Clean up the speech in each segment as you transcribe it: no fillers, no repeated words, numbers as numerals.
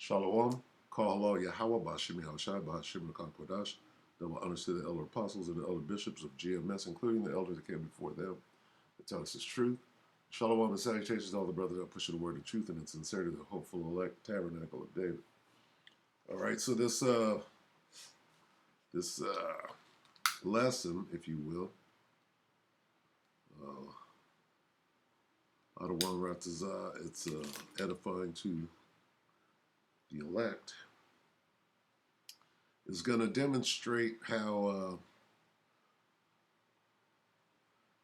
Shalom, Ka'ala Yahweh Bashim Yahushai Bashim Kodash. Double honors to the elder apostles and the elder bishops of GMS, including the elders that came before them, that tell us his truth. Shalom and salutations to all the brothers that push the word of truth and in sincerity, the hopeful elect tabernacle of David. All right, so this lesson, if you will, out of one Ratazah, it's edifying to the elect, is going to demonstrate how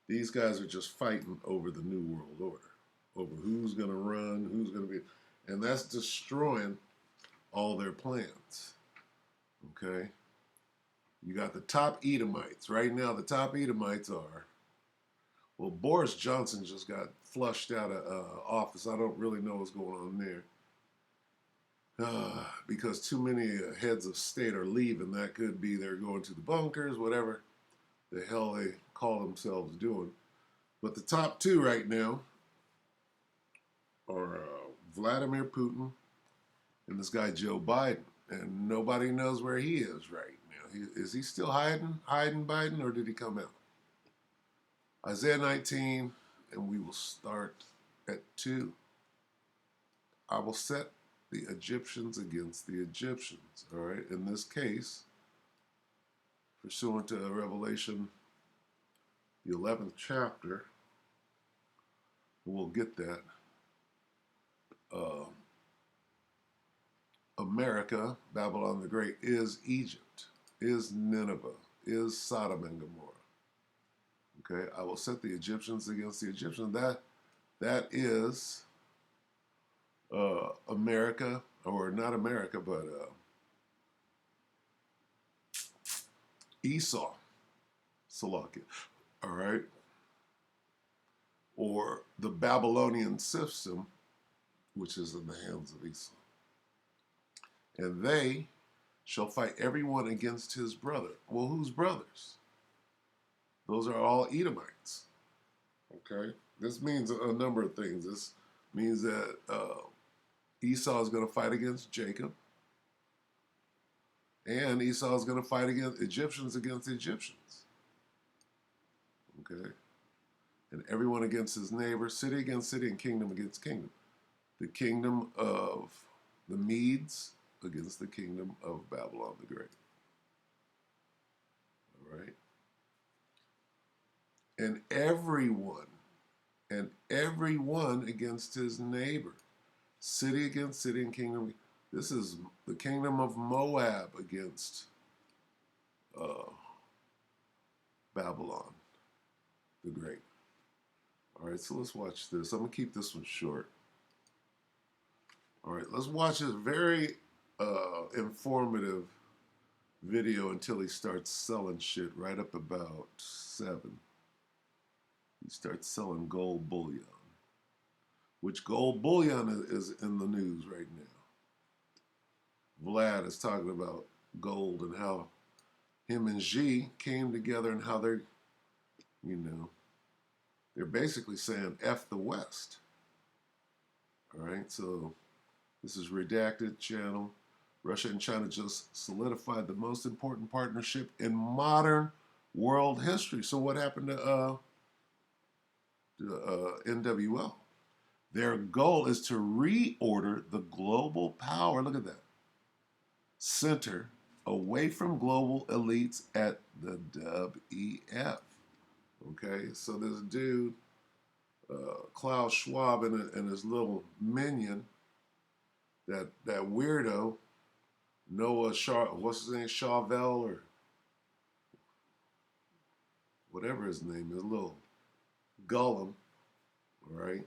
these guys are just fighting over the New World Order, over who's going to run, who's going to be, and that's destroying all their plans. Okay? You got the top Edomites. Right now, the top Edomites are, well, Boris Johnson just got flushed out of office. I don't really know what's going on there. Because too many heads of state are leaving. That could be they're going to the bunkers, whatever the hell they call themselves doing. But the top two right now are Vladimir Putin and this guy Joe Biden. And nobody knows where he is right now. Is he still hiding Biden, or did he come out? Isaiah 19, and we will start at 2. I will set the Egyptians against the Egyptians. All right, in this case, pursuant to Revelation, the 11th chapter, we'll get that. America, Babylon the Great, is Egypt, is Nineveh, is Sodom and Gomorrah. Okay, I will set the Egyptians against the Egyptians. That is America, or not America, but Esau, Salakia, all right? Or the Babylonian system, which is in the hands of Esau. And they shall fight everyone against his brother. Well, whose brothers? Those are all Edomites, okay? This means a number of things. This means that Esau is going to fight against Jacob, and Esau is going to fight against Egyptians, okay? And everyone against his neighbor, city against city, and kingdom against kingdom. The kingdom of the Medes against the kingdom of Babylon the Great. All right? And everyone against his neighbor, city against city, and kingdom. This is the kingdom of Moab against Babylon the Great. All right, so let's watch this. I'm going to keep this one short. All right, let's watch this very informative video until he starts selling shit right up about 7. He starts selling gold bullion, which gold bullion is in the news right now. Vlad is talking about gold and how him and Xi came together and how they're, they're basically saying F the West. All right, so this is Redacted channel. Russia and China just solidified the most important partnership in modern world history. So what happened to NWL? Their goal is to reorder the global power, look at that, center away from global elites at the WEF. Okay, so this dude, Klaus Schwab and his little minion, that weirdo, Noah what's his name, Chauvel, or whatever his name is, little Gollum, all right?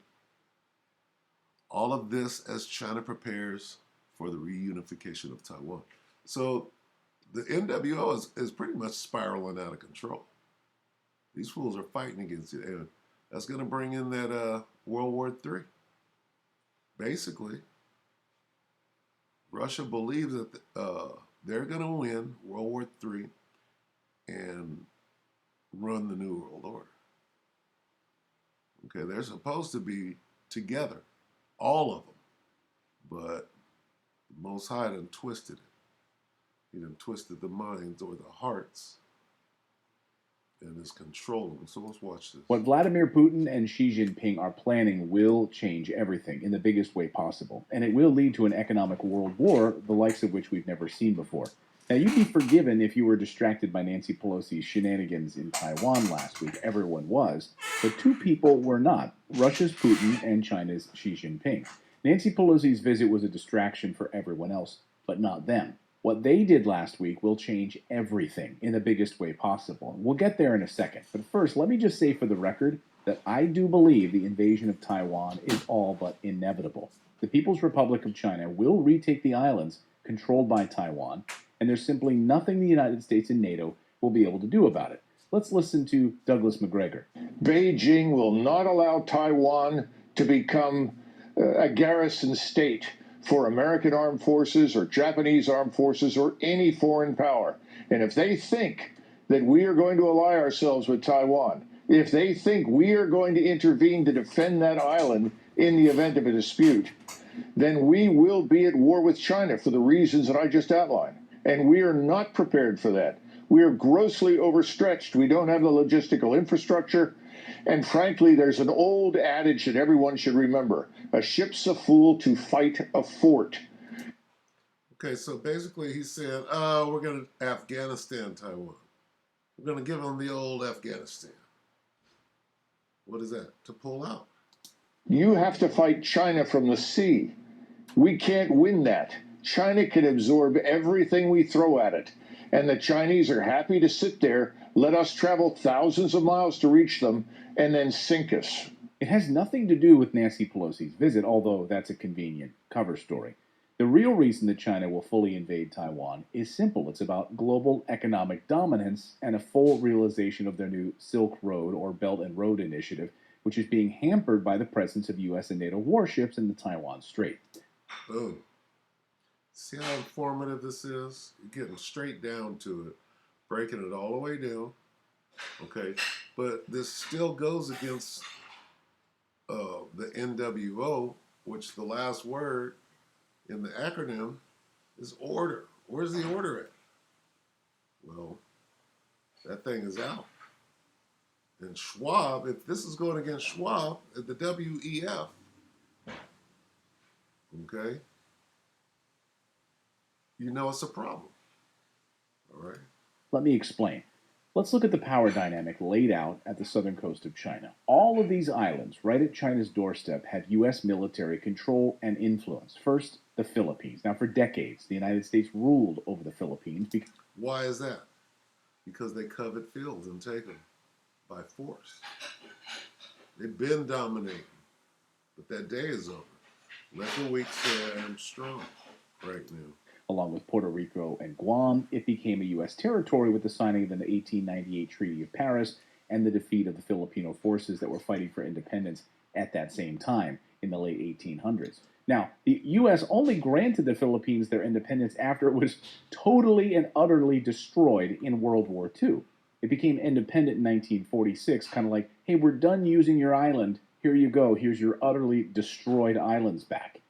All of this as China prepares for the reunification of Taiwan. So the NWO is pretty much spiraling out of control. These fools are fighting against it, and that's going to bring in that World War III. Basically, Russia believes that they're going to win World War III and run the New World Order. Okay, they're supposed to be together, all of them. But Most High done twisted it. He done twisted the minds or the hearts and is controlling them. So let's watch this. What Vladimir Putin and Xi Jinping are planning will change everything in the biggest way possible, and it will lead to an economic world war, the likes of which we've never seen before. Now, you'd be forgiven if you were distracted by Nancy Pelosi's shenanigans in Taiwan last week. Everyone was. But two people were not: Russia's Putin and China's Xi Jinping. Nancy Pelosi's visit was a distraction for everyone else, but not them. What they did last week will change everything in the biggest way possible. We'll get there in a second. But first, let me just say for the record that I do believe the invasion of Taiwan is all but inevitable. The People's Republic of China will retake the islands controlled by Taiwan, and there's simply nothing the United States and NATO will be able to do about it. Let's listen to Douglas McGregor. Beijing will not allow Taiwan to become a garrison state for American armed forces or Japanese armed forces or any foreign power. And if they think that we are going to ally ourselves with Taiwan, if they think we are going to intervene to defend that island in the event of a dispute, then we will be at war with China for the reasons that I just outlined. And we are not prepared for that. We are grossly overstretched. We don't have the logistical infrastructure. And frankly, there's an old adage that everyone should remember: a ship's a fool to fight a fort. Okay, so basically he said, we're going to Afghanistan Taiwan. We're going to give them the old Afghanistan. What is that? To pull out. You have to fight China from the sea. We can't win that. China can absorb everything we throw at it. And the Chinese are happy to sit there, let us travel thousands of miles to reach them, and then sink us. It has nothing to do with Nancy Pelosi's visit, although that's a convenient cover story. The real reason that China will fully invade Taiwan is simple. It's about global economic dominance and a full realization of their new Silk Road or Belt and Road Initiative, which is being hampered by the presence of U.S. and NATO warships in the Taiwan Strait. Boom. See how informative this is? You're getting straight down to it, breaking it all the way down. Okay, but this still goes against the NWO, which the last word in the acronym is order. Where's the order at? Well, that thing is out. And Schwab, if this is going against Schwab, the WEF, okay, you know it's a problem. All right? Let me explain. Let's look at the power dynamic laid out at the southern coast of China. All of these islands, right at China's doorstep, have U.S. military control and influence. First, the Philippines. Now, for decades, the United States ruled over the Philippines. Why is that? Because they covet fields and take them by force. They've been dominating, but that day is over. Let the weak say I am strong right now. Along with Puerto Rico and Guam, it became a U.S. territory with the signing of the 1898 Treaty of Paris and the defeat of the Filipino forces that were fighting for independence at that same time in the late 1800s. Now, the U.S. only granted the Philippines their independence after it was totally and utterly destroyed in World War II. It became independent in 1946, kind of like, hey, we're done using your island. Here you go. Here's your utterly destroyed islands back.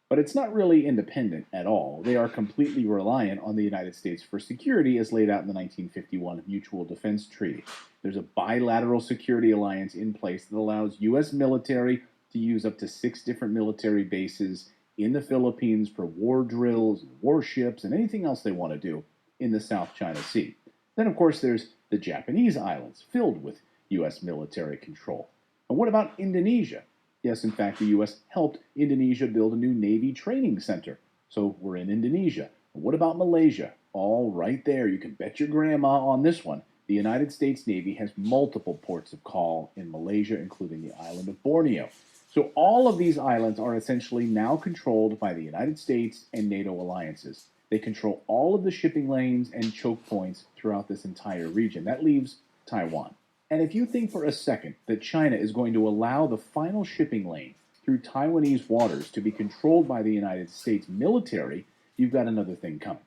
But it's not really independent at all. They are completely reliant on the United States for security as laid out in the 1951 Mutual Defense Treaty. There's a bilateral security alliance in place that allows U.S. military to use up to 6 different military bases in the Philippines for war drills, warships, and anything else they want to do in the South China Sea. Then, of course, there's the Japanese islands filled with U.S. military control. And what about Indonesia? Yes, in fact, the U.S. helped Indonesia build a new Navy training center. So we're in Indonesia. And what about Malaysia? All right there. You can bet your grandma on this one. The United States Navy has multiple ports of call in Malaysia, including the island of Borneo. So all of these islands are essentially now controlled by the United States and NATO alliances. They control all of the shipping lanes and choke points throughout this entire region. That leaves Taiwan. And if you think for a second that China is going to allow the final shipping lane through Taiwanese waters to be controlled by the United States military, you've got another thing coming.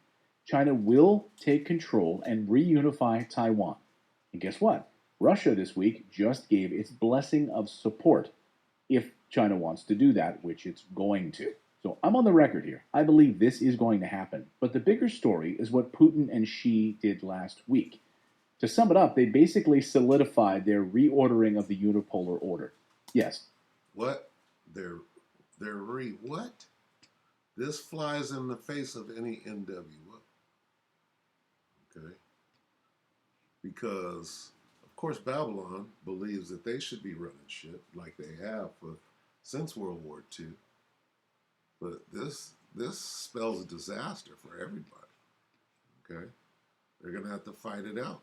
China will take control and reunify Taiwan. And guess what? Russia this week just gave its blessing of support if China wants to do that, which it's going to. So I'm on the record here. I believe this is going to happen. But the bigger story is what Putin and Xi did last week. To sum it up, they basically solidified their reordering of the unipolar order. Yes. What? What? This flies in the face of any NWO. Okay? Because, of course, Babylon believes that they should be running shit like they have since World War II. But this spells a disaster for everybody. Okay? They're going to have to fight it out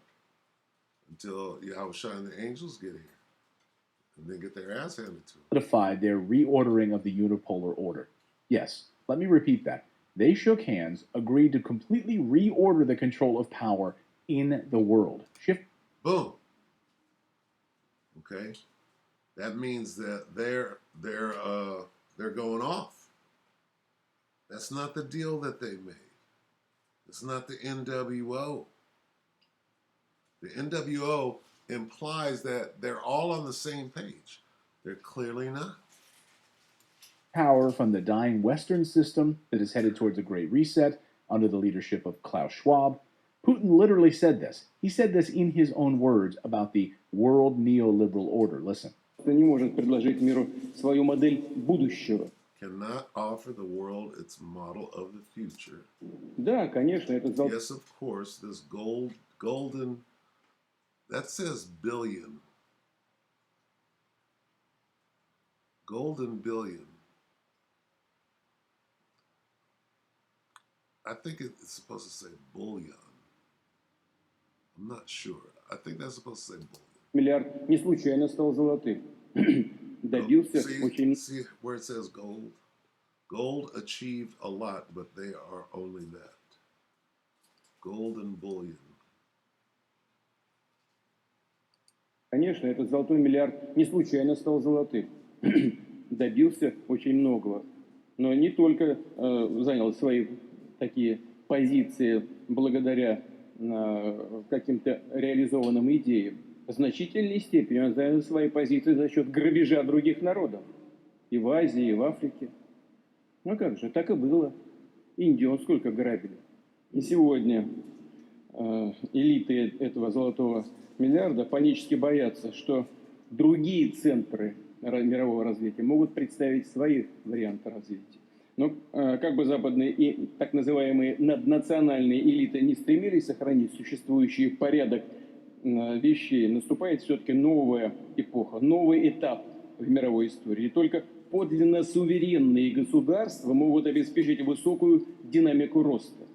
until Yahushua and the angels get here. And they get their ass handed to them. Solidified their reordering of the unipolar order. Yes, let me repeat that. They shook hands, agreed to completely reorder the control of power in the world. Boom. Okay? That means that they're going off. That's not the deal that they made. It's not the NWO. The NWO implies that they're all on the same page. They're clearly not. Power from the dying Western system that is headed towards a great reset under the leadership of Klaus Schwab. Putin literally said this. He said this in his own words about the world neoliberal order. Listen. Не может предложить миру свою модель будущего. Cannot offer the world its model of the future. Да, конечно, это Yes, of course, this golden, that says billion. Golden billion. I think it's supposed to say bullion. I'm not sure. I think that's supposed to say bullion. миллиард не случайно стал золотым. Добился очень... See where it says gold? Gold achieved a lot, but they are only that. Golden bullion. Конечно, этот золотой миллиард не случайно стал золотым. Добился очень многого. Но не только занял свои такие позиции благодаря каким-то реализованным идеям. В значительной степени он занял свои позиции за счет грабежа других народов. И в Азии, и в Африке. Ну как же, так и было. Индию он сколько грабили. И сегодня элиты этого золотого миллиарда панически боятся, что другие центры мирового развития могут представить свои варианты развития. Но как бы западные и так называемые наднациональные элиты не стремились сохранить существующий порядок вещей, наступает все-таки новая эпоха, новый этап в мировой истории. И только подлинно суверенные государства могут обеспечить высокую динамику роста,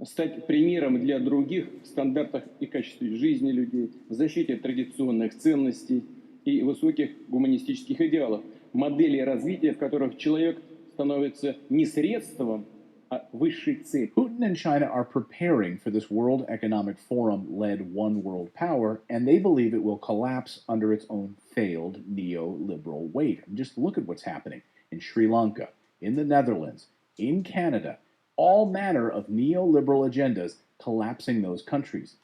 стать примером для других в стандартах и качестве жизни людей, в защите традиционных ценностей и высоких гуманистических идеалов, модели развития, в которых человек становится не средством, а высшей целью. Putin and China are preparing for this World Economic Forum-led one world power, and they believe it will collapse under its own failed neoliberal weight. And just look at what's happening in Sri Lanka, in the Netherlands, in Canada, all manner of neoliberal agendas collapsing those countries.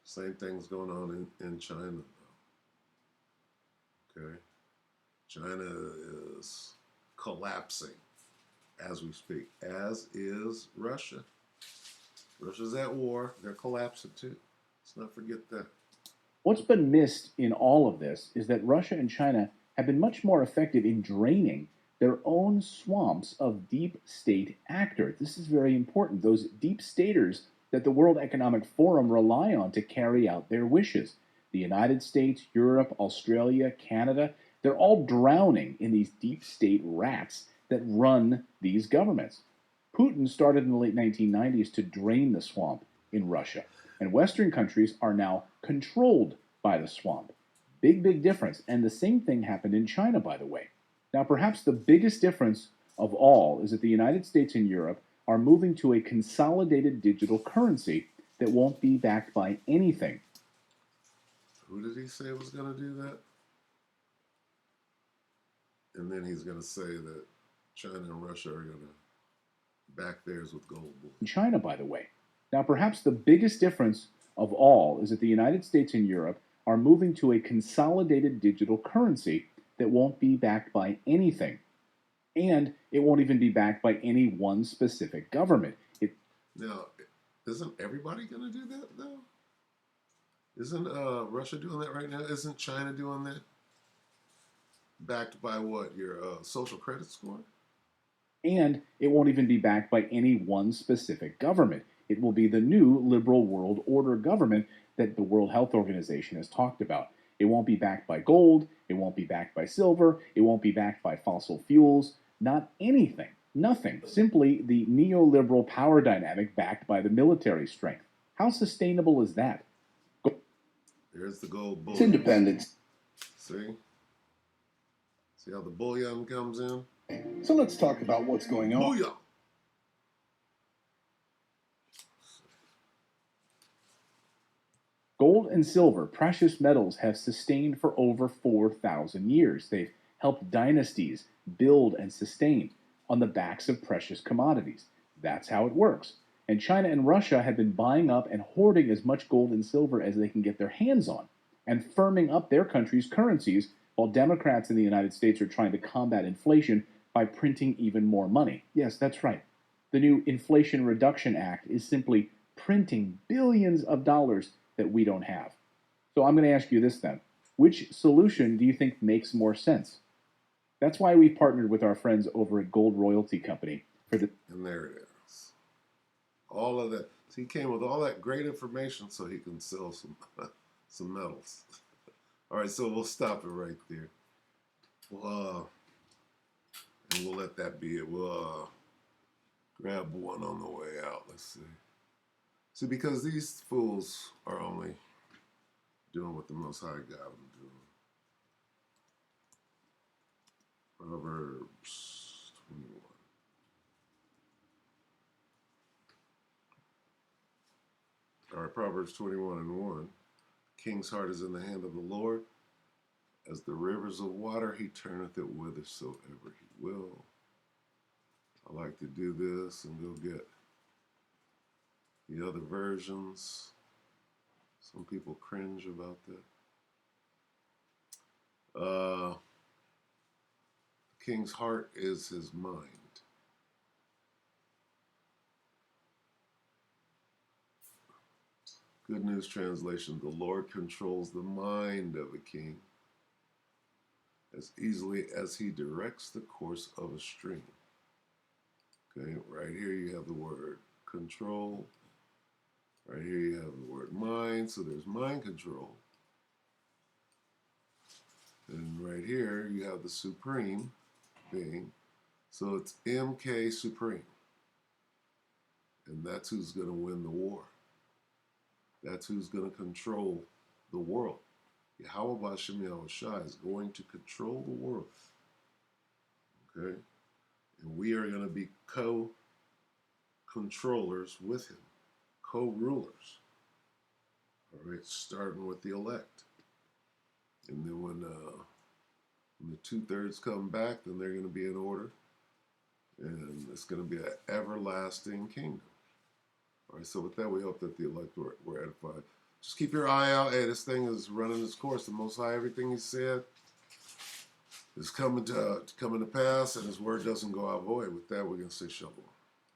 Same thing's going on in China, though. Okay? China is collapsing as we speak, as is Russia. Russia's at war. They're collapsing too. Let's not forget that. What's been missed in all of this is that Russia and China have been much more effective in draining their own swamps of deep state actors. This is very important. Those deep staters that the World Economic Forum rely on to carry out their wishes. The United States, Europe, Australia, Canada, they're all drowning in these deep state rats that run these governments. Putin started in the late 1990s to drain the swamp in Russia, and Western countries are now controlled by the swamp. Big, big difference. And the same thing happened in China, by the way. Now, perhaps the biggest difference of all is that the United States and Europe are moving to a consolidated digital currency that won't be backed by anything. Who did he say was going to do that? And then he's going to say that China and Russia are going to back theirs with gold bullion. In China, by the way. Now, perhaps the biggest difference of all is that the United States and Europe are moving to a consolidated digital currency that won't be backed by anything. And it won't even be backed by any one specific government. Now, isn't everybody going to do that, though? Isn't Russia doing that right now? Isn't China doing that? Backed by what? Your social credit score? And it won't even be backed by any one specific government. It will be the new liberal world order government that the World Health Organization has talked about. It won't be backed by gold. It won't be backed by silver. It won't be backed by fossil fuels. Not anything. Nothing. Simply the neoliberal power dynamic backed by the military strength. How sustainable is that? There's the gold bullion. It's independence. See? See how the bullion comes in? So let's talk about what's going on. Bullion! Gold and silver, precious metals, have sustained for over 4,000 years. They've helped dynasties build and sustain on the backs of precious commodities. That's how it works. And China and Russia have been buying up and hoarding as much gold and silver as they can get their hands on and firming up their country's currencies while Democrats in the United States are trying to combat inflation by printing even more money. Yes, that's right. The new Inflation Reduction Act is simply printing billions of dollars that we don't have. So I'm going to ask you this then. Which solution do you think makes more sense? That's why we've partnered with our friends over at Gold Royalty Company for the. And there it is. All of that. So he came with all that great information so he can sell some metals. All right, so we'll stop it right there. And we'll let that be it. We'll grab one on the way out. Let's see. See, because these fools are only doing what the Most High got them doing. Proverbs 21. All right, Proverbs 21 and 1. King's heart is in the hand of the Lord. As the rivers of water, he turneth it whithersoever he will. I like to do this and go get the other versions. Some people cringe about that. The king's heart is his mind. Good News Translation, the Lord controls the mind of a king as easily as he directs the course of a stream. Okay, right here you have the word control. Right here you have the word mind, so there's mind control. And right here you have the supreme being, so it's MK Supreme. And that's who's going to win the war. That's who's going to control the world. Yahweh Bashem Yahushua is going to control the world. Okay? And we are going to be co-controllers with him, co-rulers. All right, starting with the elect. And then when the 2/3 come back, then they're going to be in order. And it's going to be an everlasting kingdom. All right, so with that, we hope that the elect were edified. Just keep your eye out. Hey, this thing is running its course. The Most High, everything he said is coming to pass, and his word doesn't go out void. With that, we're going to say shalom.